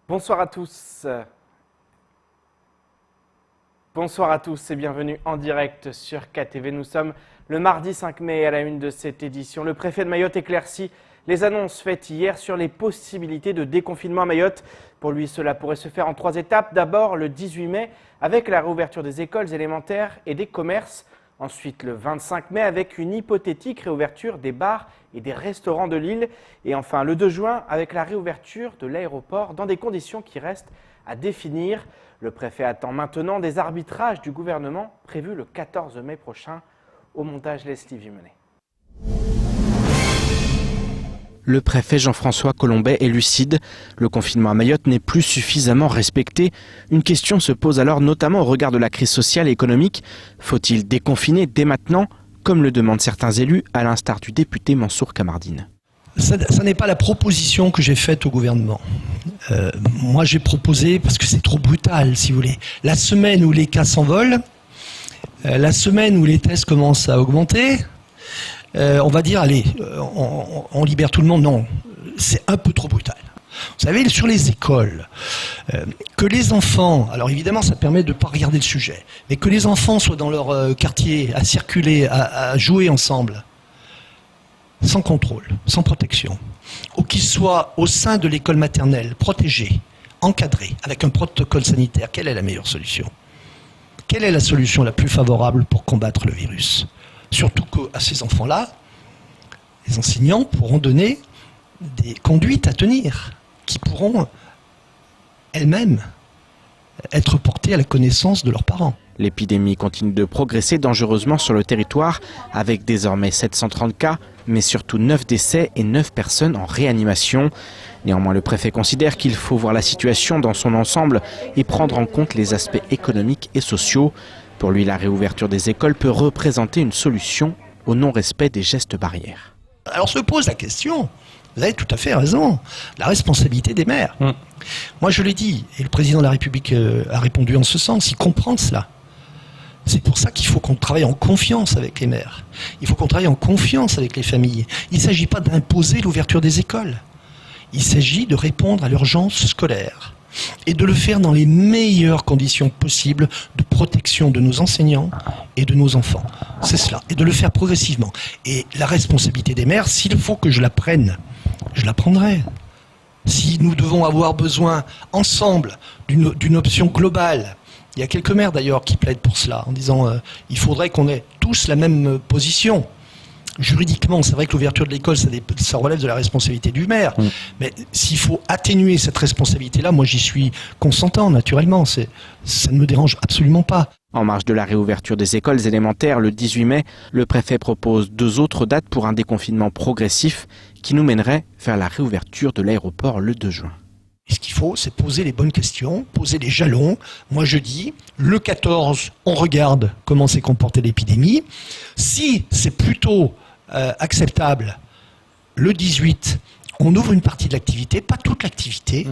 Bonsoir à tous. Bonsoir à tous et bienvenue en direct sur KTV. Nous sommes le mardi 5 mai à la une de cette édition. Le préfet de Mayotte éclaircit les annonces faites hier sur les possibilités de déconfinement à Mayotte. Pour lui, cela pourrait se faire en 3 étapes. D'abord le 18 mai avec la réouverture des écoles élémentaires et des commerces. Ensuite le 25 mai avec une hypothétique réouverture des bars et des restaurants de l'île. Et enfin le 2 juin avec la réouverture de l'aéroport dans des conditions qui restent à définir. Le préfet attend maintenant des arbitrages du gouvernement prévus le 14 mai prochain. Au montage, Leslie Vimenet. Le préfet Jean-François Colombet est lucide. Le confinement à Mayotte n'est plus suffisamment respecté. Une question se pose alors notamment au regard de la crise sociale et économique. Faut-il déconfiner dès maintenant, comme le demandent certains élus, à l'instar du député Mansour Kamardine? Ça n'est pas la proposition que j'ai faite au gouvernement. Moi j'ai proposé, parce que c'est trop brutal si vous voulez, la semaine où les cas s'envolent, la semaine où les tests commencent à augmenter, on va dire allez, on libère tout le monde. Non, c'est un peu trop brutal. Vous savez, sur les écoles, que les enfants, alors évidemment ça permet de ne pas regarder le sujet, mais que les enfants soient dans leur quartier, à circuler, à jouer ensemble, sans contrôle, sans protection, ou qu'ils soient au sein de l'école maternelle, protégés, encadrés, avec un protocole sanitaire, quelle est la meilleure solution? Quelle est la solution la plus favorable pour combattre le virus? Surtout qu'à ces enfants-là, les enseignants pourront donner des conduites à tenir, qui pourront elles-mêmes être portées à la connaissance de leurs parents. L'épidémie continue de progresser dangereusement sur le territoire, avec désormais 730 cas, mais surtout 9 décès et 9 personnes en réanimation. Néanmoins, le préfet considère qu'il faut voir la situation dans son ensemble et prendre en compte les aspects économiques et sociaux. Pour lui, la réouverture des écoles peut représenter une solution au non-respect des gestes barrières. Alors se pose la question, vous avez tout à fait raison, la responsabilité des maires. Moi je l'ai dit, et le président de la République a répondu en ce sens, il comprend cela. C'est pour ça qu'il faut qu'on travaille en confiance avec les maires. Il faut qu'on travaille en confiance avec les familles. Il ne s'agit pas d'imposer l'ouverture des écoles. Il s'agit de répondre à l'urgence scolaire et de le faire dans les meilleures conditions possibles de protection de nos enseignants et de nos enfants. C'est cela. Et de le faire progressivement. Et la responsabilité des maires, s'il faut que je la prenne, je la prendrai. Si nous devons avoir besoin ensemble d'une option globale, il y a quelques maires d'ailleurs qui plaident pour cela, en disant il faudrait qu'on ait tous la même position. Juridiquement, c'est vrai que l'ouverture de l'école, ça relève de la responsabilité du maire. Mais s'il faut atténuer cette responsabilité-là, moi j'y suis consentant, naturellement. Ça ne me dérange absolument pas. En marge de la réouverture des écoles élémentaires le 18 mai, le préfet propose 2 autres dates pour un déconfinement progressif qui nous mènerait vers la réouverture de l'aéroport le 2 juin. Et ce qu'il faut, c'est poser les bonnes questions, poser les jalons. Moi, je dis, le 14, on regarde comment s'est comportée l'épidémie. Si c'est plutôt acceptable, le 18, on ouvre une partie de l'activité, pas toute l'activité,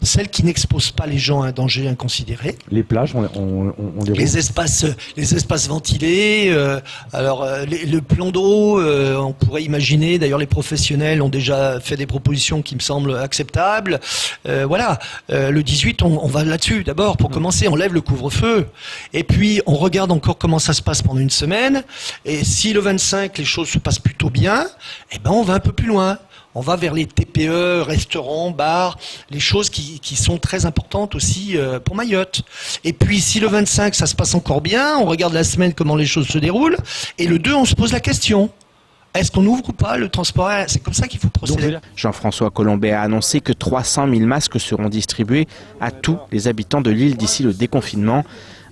celle qui n'expose pas les gens à un danger inconsidéré. Les plages, on les espaces ventilés, le plan d'eau, on pourrait imaginer, d'ailleurs les professionnels ont déjà fait des propositions qui me semblent acceptables. Le 18, on va là-dessus d'abord, pour commencer, on lève le couvre-feu, et puis on regarde encore comment ça se passe pendant une semaine, et si le 25, les choses se passent plutôt bien, eh ben on va un peu plus loin. On va vers les TPE, restaurants, bars, les choses qui sont très importantes aussi pour Mayotte. Et puis si le 25 ça se passe encore bien, on regarde la semaine comment les choses se déroulent, et le 2 on se pose la question. Est-ce qu'on ouvre ou pas le transport aérien? C'est comme ça qu'il faut procéder. Jean-François Colombet a annoncé que 300 000 masques seront distribués à tous les habitants de l'île d'ici le déconfinement.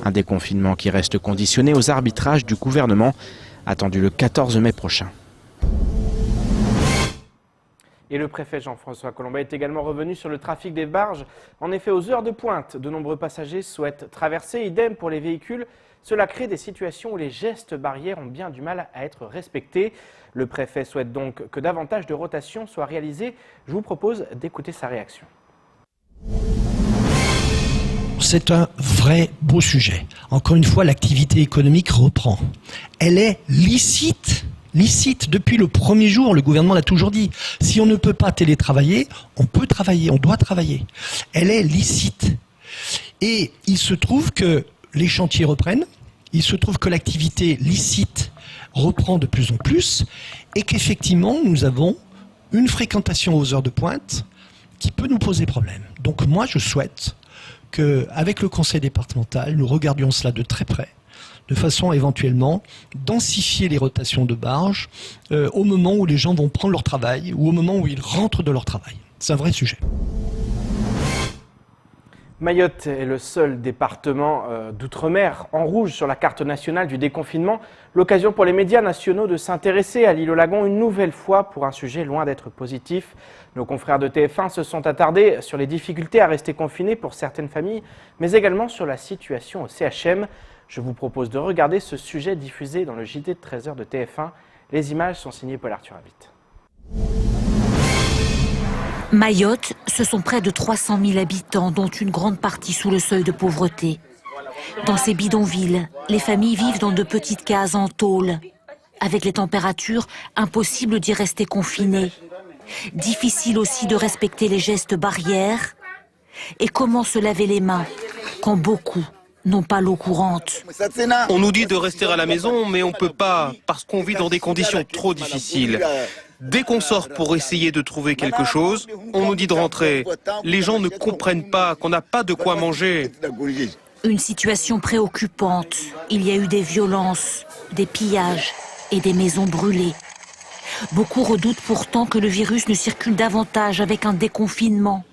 Un déconfinement qui reste conditionné aux arbitrages du gouvernement, attendu le 14 mai prochain. Et le préfet Jean-François Colombet est également revenu sur le trafic des barges. En effet, aux heures de pointe, de nombreux passagers souhaitent traverser. Idem pour les véhicules. Cela crée des situations où les gestes barrières ont bien du mal à être respectés. Le préfet souhaite donc que davantage de rotations soient réalisées. Je vous propose d'écouter sa réaction. C'est un vrai beau sujet. Encore une fois, l'activité économique reprend. Elle est licite licite. Depuis le premier jour, le gouvernement l'a toujours dit. Si on ne peut pas télétravailler, on peut travailler, on doit travailler. Elle est licite. Et il se trouve que les chantiers reprennent, il se trouve que l'activité licite reprend de plus en plus, et qu'effectivement, nous avons une fréquentation aux heures de pointe qui peut nous poser problème. Donc moi, je souhaite qu'avec le conseil départemental, nous regardions cela de très près, de façon à éventuellement densifier les rotations de barges au moment où les gens vont prendre leur travail ou au moment où ils rentrent de leur travail. C'est un vrai sujet. Mayotte est le seul département d'outre-mer en rouge sur la carte nationale du déconfinement. L'occasion pour les médias nationaux de s'intéresser à l'île aux Lagons une nouvelle fois pour un sujet loin d'être positif. Nos confrères de TF1 se sont attardés sur les difficultés à rester confinés pour certaines familles, mais également sur la situation au CHM. Je vous propose de regarder ce sujet diffusé dans le JT de 13h de TF1. Les images sont signées Paul Arthur Habit. Mayotte, ce sont près de 300 000 habitants, dont une grande partie sous le seuil de pauvreté. Dans ces bidonvilles, les familles vivent dans de petites cases en tôle. Avec les températures, impossible d'y rester confiné. Difficile aussi de respecter les gestes barrières. Et comment se laver les mains quand beaucoup n'ont pas l'eau courante. On nous dit de rester à la maison, mais on ne peut pas, parce qu'on vit dans des conditions trop difficiles. Dès qu'on sort pour essayer de trouver quelque chose, on nous dit de rentrer. Les gens ne comprennent pas qu'on n'a pas de quoi manger. Une situation préoccupante. Il y a eu des violences, des pillages et des maisons brûlées. Beaucoup redoutent pourtant que le virus ne circule davantage avec un déconfinement.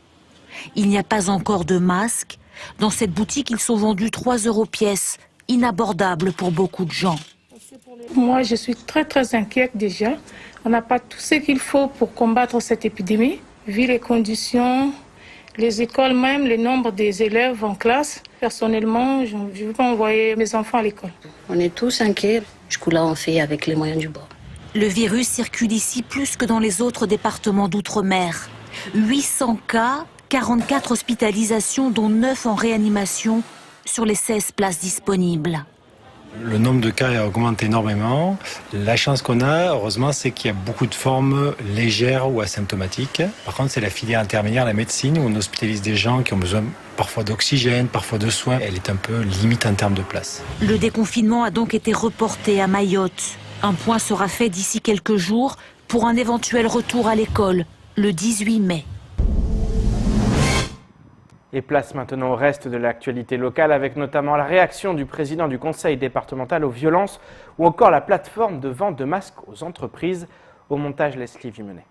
Il n'y a pas encore de masques. Dans cette boutique, ils sont vendus 3 € pièce, inabordable pour beaucoup de gens. Moi, je suis très inquiète déjà. On n'a pas tout ce qu'il faut pour combattre cette épidémie. Vu les conditions, les écoles même, le nombre des élèves en classe. Personnellement, je ne veux pas envoyer mes enfants à l'école. On est tous inquiets. Du coup, là, on fait avec les moyens du bord. Le virus circule ici plus que dans les autres départements d'outre-mer. 800 cas, 44 hospitalisations, dont 9 en réanimation, sur les 16 places disponibles. Le nombre de cas a augmenté énormément. La chance qu'on a, heureusement, c'est qu'il y a beaucoup de formes légères ou asymptomatiques. Par contre, c'est la filière intermédiaire, la médecine, où on hospitalise des gens qui ont besoin parfois d'oxygène, parfois de soins. Elle est un peu limite en termes de place. Le déconfinement a donc été reporté à Mayotte. Un point sera fait d'ici quelques jours pour un éventuel retour à l'école, le 18 mai. Et place maintenant au reste de l'actualité locale avec notamment la réaction du président du conseil départemental aux violences ou encore la plateforme de vente de masques aux entreprises. Au montage, Leslie Vimenet.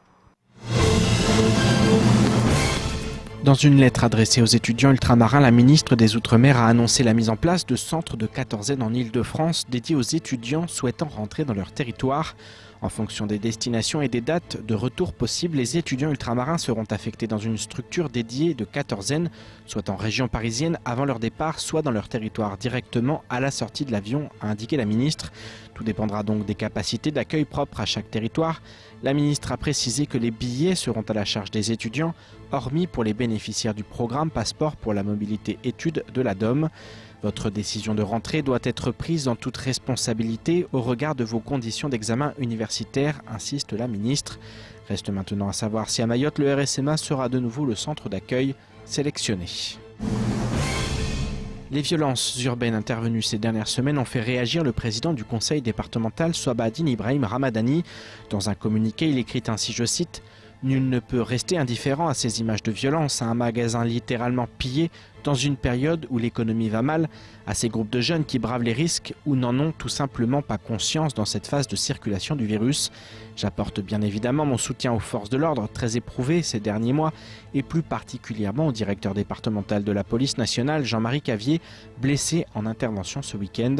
Dans une lettre adressée aux étudiants ultramarins, la ministre des Outre-mer a annoncé la mise en place de centres de quatorzaine en Île-de-France dédiés aux étudiants souhaitant rentrer dans leur territoire. En fonction des destinations et des dates de retour possibles, les étudiants ultramarins seront affectés dans une structure dédiée de quatorzaine, soit en région parisienne avant leur départ, soit dans leur territoire directement à la sortie de l'avion, a indiqué la ministre. Tout dépendra donc des capacités d'accueil propres à chaque territoire. La ministre a précisé que les billets seront à la charge des étudiants, hormis pour les bénéficiaires du programme Passeport pour la mobilité études de la DOM. Votre décision de rentrée doit être prise en toute responsabilité au regard de vos conditions d'examen universitaire, insiste la ministre. Reste maintenant à savoir si à Mayotte, le RSMA sera de nouveau le centre d'accueil sélectionné. Les violences urbaines intervenues ces dernières semaines ont fait réagir le président du conseil départemental, Souabadine Ibrahim Ramadani. Dans un communiqué, il écrit ainsi, je cite, « Nul ne peut rester indifférent à ces images de violence, à un magasin littéralement pillé dans une période où l'économie va mal, à ces groupes de jeunes qui bravent les risques ou n'en ont tout simplement pas conscience dans cette phase de circulation du virus. J'apporte bien évidemment mon soutien aux forces de l'ordre, très éprouvées ces derniers mois, et plus particulièrement au directeur départemental de la police nationale, Jean-Marie Cavier, blessé en intervention ce week-end.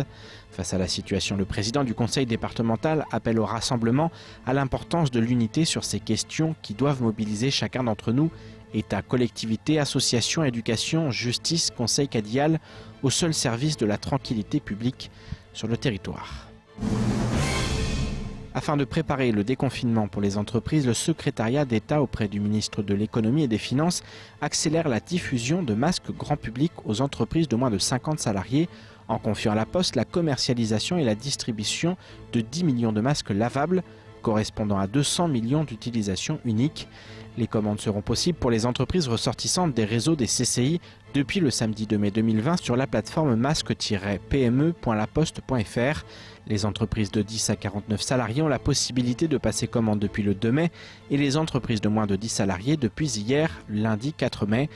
Face à la situation, le président du conseil départemental appelle au rassemblement, à l'importance de l'unité sur ces questions qui doivent mobiliser chacun d'entre nous, État, collectivités, associations, éducation, justice, conseil caddial, au seul service de la tranquillité publique sur le territoire. Afin de préparer le déconfinement pour les entreprises, le secrétariat d'État auprès du ministre de l'Économie et des Finances accélère la diffusion de masques grand public aux entreprises de moins de 50 salariés en confiant à la Poste la commercialisation et la distribution de 10 millions de masques lavables, correspondant à 200 millions d'utilisations uniques. Les commandes seront possibles pour les entreprises ressortissantes des réseaux des CCI depuis le samedi 2 mai 2020 sur la plateforme masque-pme.laposte.fr. Les entreprises de 10 à 49 salariés ont la possibilité de passer commande depuis le 2 mai et les entreprises de moins de 10 salariés depuis hier, lundi 4 mai.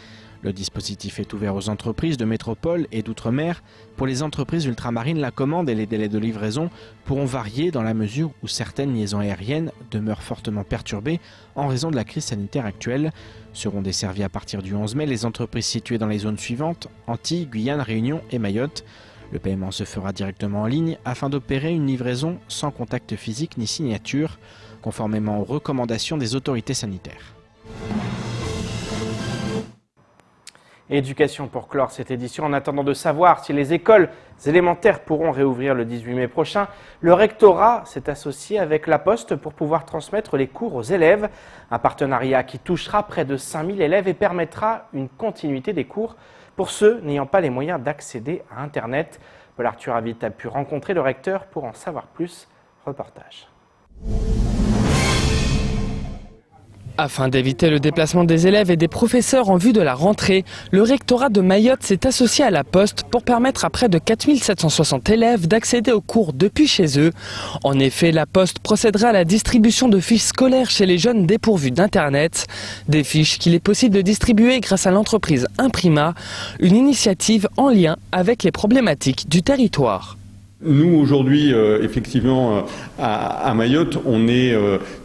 Le dispositif est ouvert aux entreprises de métropole et d'outre-mer. Pour les entreprises ultramarines, la commande et les délais de livraison pourront varier dans la mesure où certaines liaisons aériennes demeurent fortement perturbées en raison de la crise sanitaire actuelle. Seront desservies à partir du 11 mai les entreprises situées dans les zones suivantes: Antilles, Guyane, Réunion et Mayotte. Le paiement se fera directement en ligne afin d'opérer une livraison sans contact physique ni signature, conformément aux recommandations des autorités sanitaires. Éducation pour clore cette édition. En attendant de savoir si les écoles élémentaires pourront réouvrir le 18 mai prochain, le rectorat s'est associé avec la Poste pour pouvoir transmettre les cours aux élèves. Un partenariat qui touchera près de 5000 élèves et permettra une continuité des cours pour ceux n'ayant pas les moyens d'accéder à Internet. Paul Arthur Avit a pu rencontrer le recteur pour en savoir plus. Reportage. Afin d'éviter le déplacement des élèves et des professeurs en vue de la rentrée, le rectorat de Mayotte s'est associé à la Poste pour permettre à près de 4760 élèves d'accéder aux cours depuis chez eux. En effet, la Poste procédera à la distribution de fiches scolaires chez les jeunes dépourvus d'Internet. Des fiches qu'il est possible de distribuer grâce à l'entreprise Imprima, une initiative en lien avec les problématiques du territoire. Nous, aujourd'hui, effectivement, à Mayotte, on est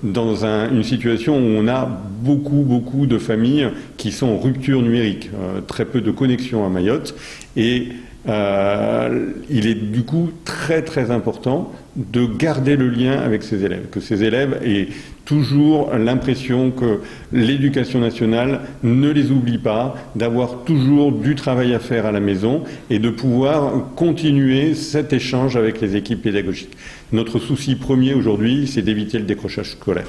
dans une situation où on a beaucoup de familles qui sont en rupture numérique, très peu de connexion à Mayotte. Et il est du coup très important de garder le lien avec ces élèves, que ces élèves aient toujours l'impression que l'éducation nationale ne les oublie pas, d'avoir toujours du travail à faire à la maison et de pouvoir continuer cet échange avec les équipes pédagogiques. Notre souci premier aujourd'hui, c'est d'éviter le décrochage scolaire.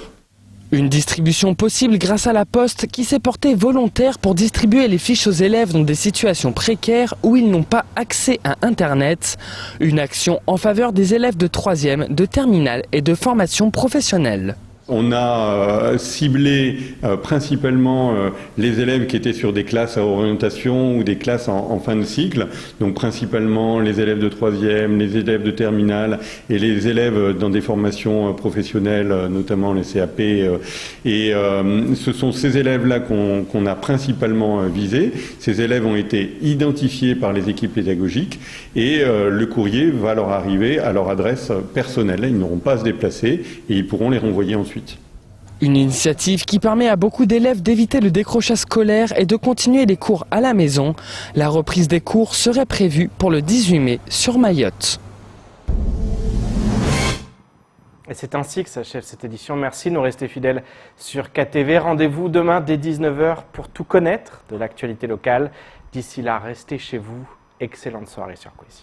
Une distribution possible grâce à la Poste qui s'est portée volontaire pour distribuer les fiches aux élèves dans des situations précaires où ils n'ont pas accès à Internet. Une action en faveur des élèves de 3e, de terminale et de formation professionnelle. On a ciblé principalement les élèves qui étaient sur des classes à orientation ou des classes en fin de cycle, donc principalement les élèves de 3e, les élèves de terminale et les élèves dans des formations professionnelles, notamment les CAP. Et ce sont ces élèves-là qu'on a principalement visés. Ces élèves ont été identifiés par les équipes pédagogiques et le courrier va leur arriver à leur adresse personnelle. Ils n'auront pas à se déplacer et ils pourront les renvoyer ensuite. Une initiative qui permet à beaucoup d'élèves d'éviter le décrochage scolaire et de continuer les cours à la maison. La reprise des cours serait prévue pour le 18 mai sur Mayotte. Et c'est ainsi que s'achève cette édition. Merci de nous rester fidèles sur KTV. Rendez-vous demain dès 19h pour tout connaître de l'actualité locale. D'ici là, restez chez vous. Excellente soirée sur Quizy.